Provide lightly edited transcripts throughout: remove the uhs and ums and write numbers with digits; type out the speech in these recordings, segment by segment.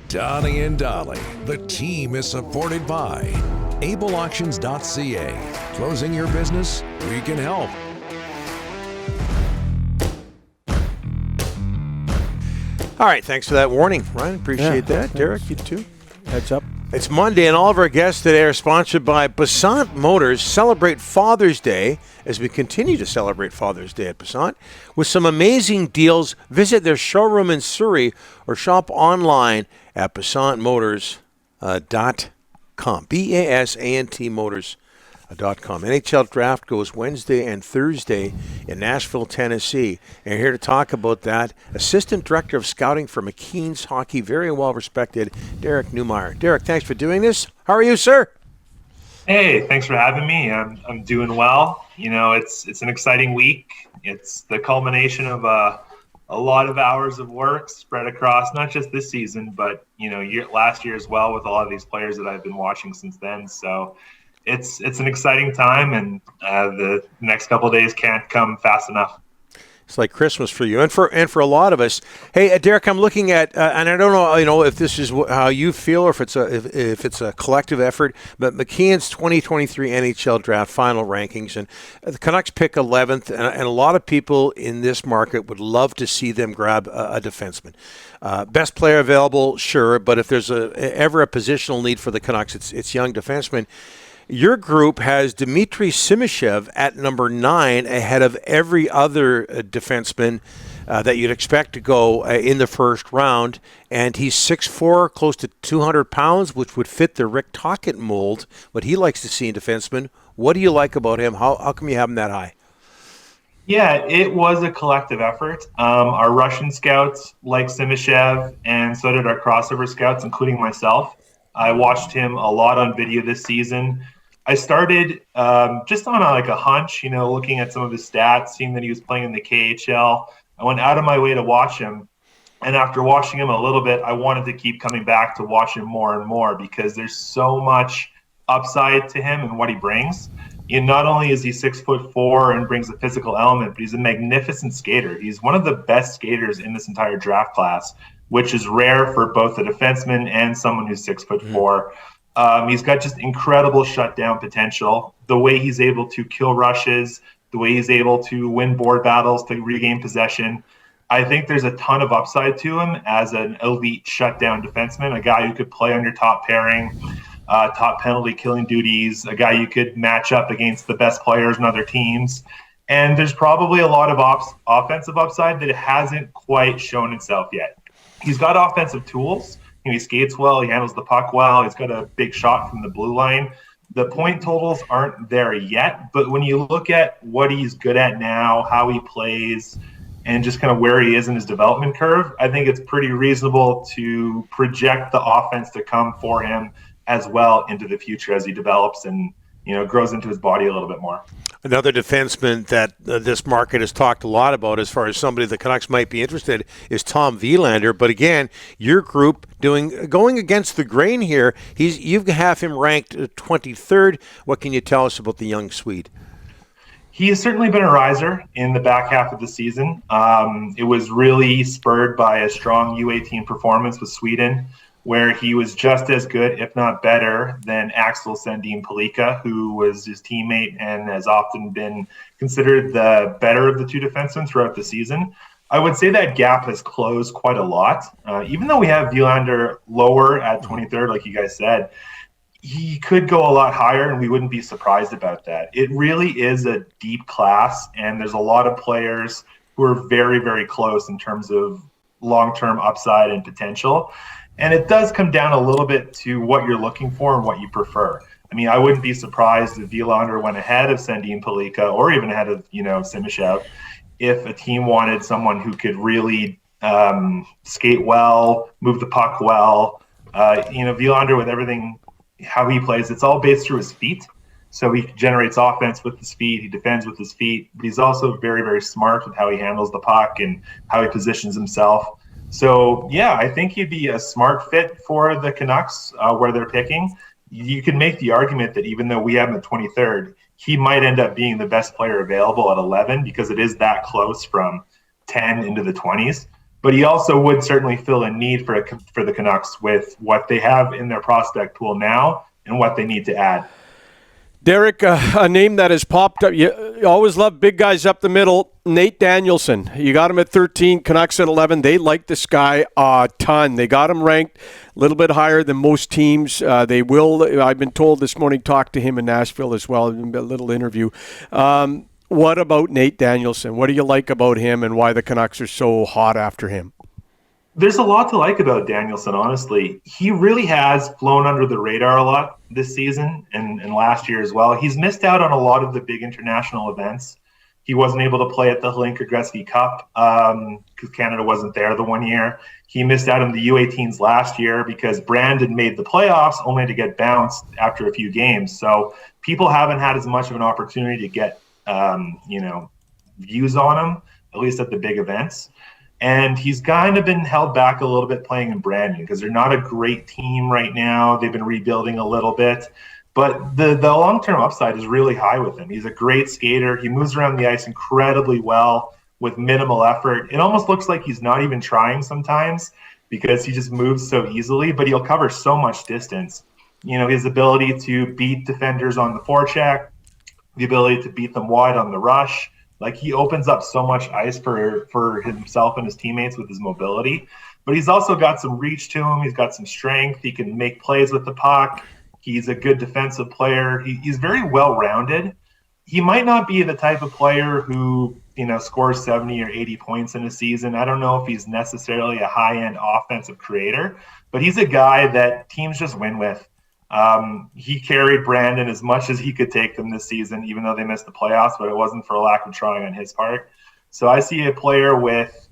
Donnie and Dolly. The team is supported by ableauctions.ca. Closing your business? We can help. All right, thanks for that warning, Ryan. Appreciate that. Derek, you too. Heads up. It's Monday, and all of our guests today are sponsored by Passant Motors. Celebrate Father's Day as we continue to celebrate Father's Day at Passant with some amazing deals. Visit their showroom in Surrey or shop online at passantmotors.com. BASANT Motors.com. NHL draft goes Wednesday and Thursday in Nashville, Tennessee. And here to talk about that, Assistant Director of Scouting for McKeen's Hockey, very well respected, Derek Neumeier. Derek, thanks for doing this. How are you, sir? Hey, thanks for having me. I'm doing well. You know, it's an exciting week. It's the culmination of a lot of hours of work spread across not just this season, but last year as well, with a lot of these players that I've been watching since then. So it's an exciting time, and the next couple of days can't come fast enough. It's like Christmas for you, and for a lot of us. Hey, Derek, I'm looking at, and I don't know, if this is how you feel, or if it's a collective effort. But McKeen's 2023 NHL Draft final rankings, and the Canucks pick 11th, and a lot of people in this market would love to see them grab a defenseman. Best player available, sure, but if there's ever a positional need for the Canucks, it's young defensemen. Your group has Dimitri Simonov at number 9 ahead of every other defenseman that you'd expect to go in the first round. And he's 6'4", close to 200 pounds, which would fit the Rick Tocchet mold, what he likes to see in defensemen. What do you like about him? How come you have him that high? Yeah, it was a collective effort. Our Russian scouts like Simonov, and so did our crossover scouts, including myself. I watched him a lot on video this season. I started just on a hunch, looking at some of his stats, seeing that he was playing in the KHL. I went out of my way to watch him. And after watching him a little bit, I wanted to keep coming back to watch him more and more because there's so much upside to him and what he brings. And not only is he 6'4" and brings a physical element, but he's a magnificent skater. He's one of the best skaters in this entire draft class, which is rare for both a defenseman and someone who's 6'4". He's got just incredible shutdown potential. The way he's able to kill rushes, the way he's able to win board battles, to regain possession. I think there's a ton of upside to him as an elite shutdown defenseman, a guy who could play on your top pairing, top penalty killing duties, a guy you could match up against the best players in other teams. And there's probably a lot of offensive upside that hasn't quite shown itself yet. He's got offensive tools. He skates well. He handles the puck well. He's got a big shot from the blue line. The point totals aren't there yet, but when you look at what he's good at now, how he plays, and just kind of where he is in his development curve, I think it's pretty reasonable to project the offense to come for him as well into the future as he develops and grows into his body a little bit more. Another defenseman that this market has talked a lot about as far as somebody the Canucks might be interested is Tom Vlander. But again, your group going against the grain here. You have him ranked 23rd. What can you tell us about the young Swede? He has certainly been a riser in the back half of the season. It was really spurred by a strong U18 performance with Sweden, where he was just as good, if not better, than Axel Sandin Pellikka, who was his teammate and has often been considered the better of the two defensemen throughout the season. I would say that gap has closed quite a lot. Even though we have Vlander lower at 23rd, like you guys said, he could go a lot higher, and we wouldn't be surprised about that. It really is a deep class, and there's a lot of players who are very, very close in terms of long-term upside and potential. And it does come down a little bit to what you're looking for and what you prefer. I mean, I wouldn't be surprised if Vlander went ahead of Sandin Pellikka or even ahead of, Simonov, if a team wanted someone who could really skate well, move the puck well. Vlander, with everything, how he plays, it's all based through his feet. So he generates offense with his feet. He defends with his feet. But he's also very, very smart with how he handles the puck and how he positions himself. So, yeah, I think he'd be a smart fit for the Canucks where they're picking. You can make the argument that even though we have him at 23rd, he might end up being the best player available at 11 because it is that close from 10 into the 20s. but he also would certainly fill a need for the Canucks with what they have in their prospect pool now and what they need to add. Derek, a name that has popped up. You always love big guys up the middle. Nate Danielson. You got him at 13, Canucks at 11. They like this guy a ton. They got him ranked a little bit higher than most teams. They will, I've been told this morning, talk to him in Nashville as well, a little interview. What about Nate Danielson? What do you like about him and why the Canucks are so hot after him? There's a lot to like about Danielson, honestly. He really has flown under the radar a lot this season and last year as well. He's missed out on a lot of the big international events. He wasn't able to play at the Hlinka Gretzky Cup because Canada wasn't there the one year. He missed out on the U18s last year because Brandon made the playoffs only to get bounced after a few games. So people haven't had as much of an opportunity to get views on him, at least at the big events. And he's kind of been held back a little bit playing in Brandon because they're not a great team right now. They've been rebuilding a little bit. But the long-term upside is really high with him. He's a great skater. He moves around the ice incredibly well with minimal effort. It almost looks like he's not even trying sometimes because he just moves so easily, but he'll cover so much distance. You know, his ability to beat defenders on the forecheck, the ability to beat them wide on the rush. Like, he opens up so much ice for himself and his teammates with his mobility. But he's also got some reach to him. He's got some strength. He can make plays with the puck. He's a good defensive player. He's very well-rounded. He might not be the type of player who, scores 70 or 80 points in a season. I don't know if he's necessarily a high-end offensive creator, but he's a guy that teams just win with. He carried Brandon as much as he could take them this season, even though they missed the playoffs, but it wasn't for a lack of trying on his part. So I see a player with,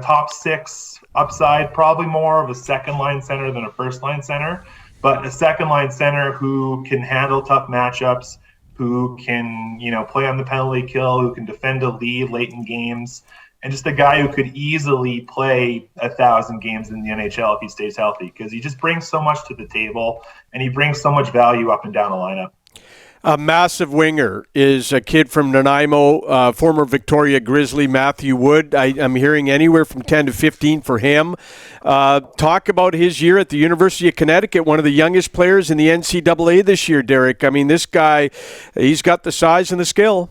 top six upside, probably more of a second-line center than a first-line center, but a second-line center who can handle tough matchups, who can, play on the penalty kill, who can defend a lead late in games, and just a guy who could easily play 1,000 games in the NHL if he stays healthy, because he just brings so much to the table, and he brings so much value up and down the lineup. A massive winger is a kid from Nanaimo, former Victoria Grizzly, Matthew Wood. I'm hearing anywhere from 10 to 15 for him. Talk about his year at the University of Connecticut, one of the youngest players in the NCAA this year, Derek. I mean, this guy, he's got the size and the skill.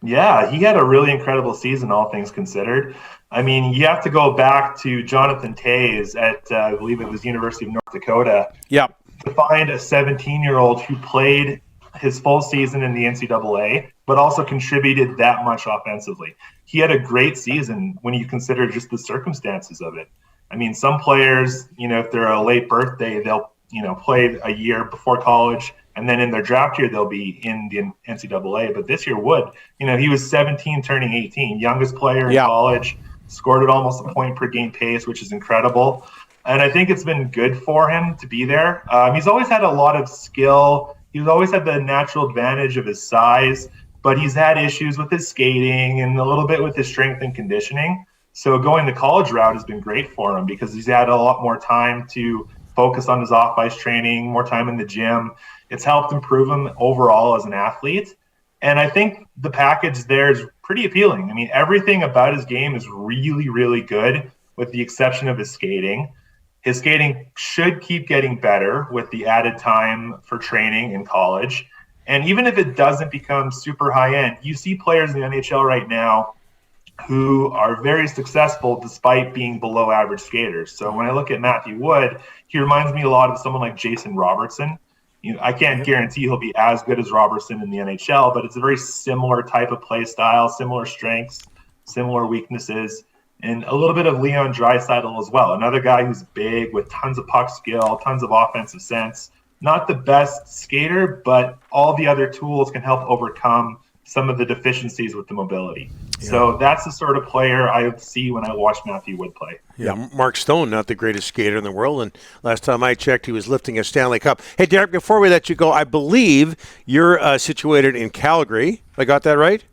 Yeah, he had a really incredible season, all things considered. I mean, you have to go back to Jonathan Toews at, I believe it was University of North Dakota, to find a 17-year-old who played his full season in the NCAA, but also contributed that much offensively. He had a great season when you consider just the circumstances of it. I mean, some players, if they're a late birthday, they'll, play a year before college, and then in their draft year, they'll be in the NCAA. But this year, Wood, he was 17 turning 18, youngest player in college, scored at almost a point per game pace, which is incredible. And I think it's been good for him to be there. He's always had a lot of skill. He's always had the natural advantage of his size, but he's had issues with his skating and a little bit with his strength and conditioning. So going the college route has been great for him because he's had a lot more time to focus on his off-ice training, more time in the gym. It's helped improve him overall as an athlete. And I think the package there is pretty appealing. I mean, everything about his game is really, really good with the exception of his skating. His skating should keep getting better with the added time for training in college. And even if it doesn't become super high-end, you see players in the NHL right now who are very successful despite being below average skaters. So when I look at Matthew Wood, he reminds me a lot of someone like Jason Robertson. I can't guarantee he'll be as good as Robertson in the NHL, but it's a very similar type of play style, similar strengths, similar weaknesses, and a little bit of Leon Draisaitl as well. Another guy who's big with tons of puck skill, tons of offensive sense. Not the best skater, but all the other tools can help overcome some of the deficiencies with the mobility. Yeah. So that's the sort of player I see when I watch Matthew Wood play. Yeah, Mark Stone, not the greatest skater in the world, and last time I checked, he was lifting a Stanley Cup. Hey, Derek, before we let you go, I believe you're situated in Calgary. I got that right?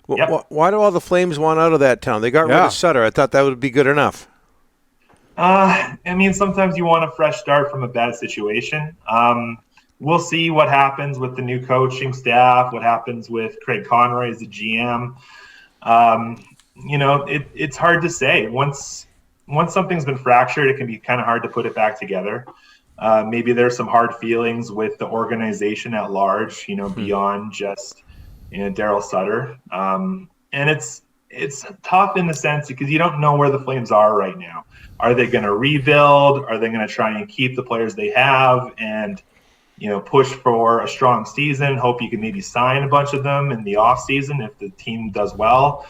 Yep. Why do all the Flames want out of that town? They got rid of Sutter. I thought that would be good enough. I mean, sometimes you want a fresh start from a bad situation. We'll see what happens with the new coaching staff, what happens with Craig Conroy as the GM. it's hard to say. Once something's been fractured, it can be kind of hard to put it back together. Maybe there's some hard feelings with the organization at large, beyond just Daryl Sutter. And it's tough in the sense because you don't know where the Flames are right now. Are they going to rebuild? Are they going to try and keep the players they have and push for a strong season? Hope you can maybe sign a bunch of them in the off season if the team does well.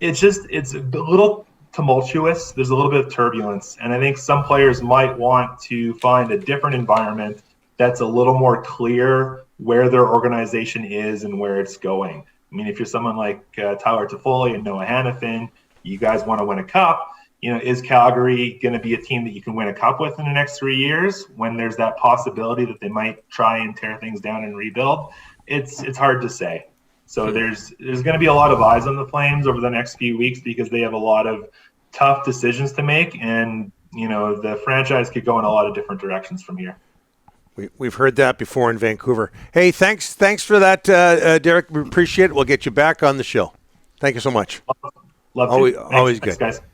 It's a little tumultuous. There's a little bit of turbulence, and I think some players might want to find a different environment that's a little more clear where their organization is and where it's going. I mean, if you're someone like Tyler Toffoli and Noah Hannafin, you guys want to win a cup. Is Calgary going to be a team that you can win a cup with in the next 3 years when there's that possibility that they might try and tear things down and rebuild? It's hard to say. So there's going to be a lot of eyes on the Flames over the next few weeks because they have a lot of tough decisions to make, and the franchise could go in a lot of different directions from here. We've heard that before in Vancouver. Hey, thanks for that, Derek. We appreciate it. We'll get you back on the show. Thank you so much. Love to. Always good. Thanks, guys.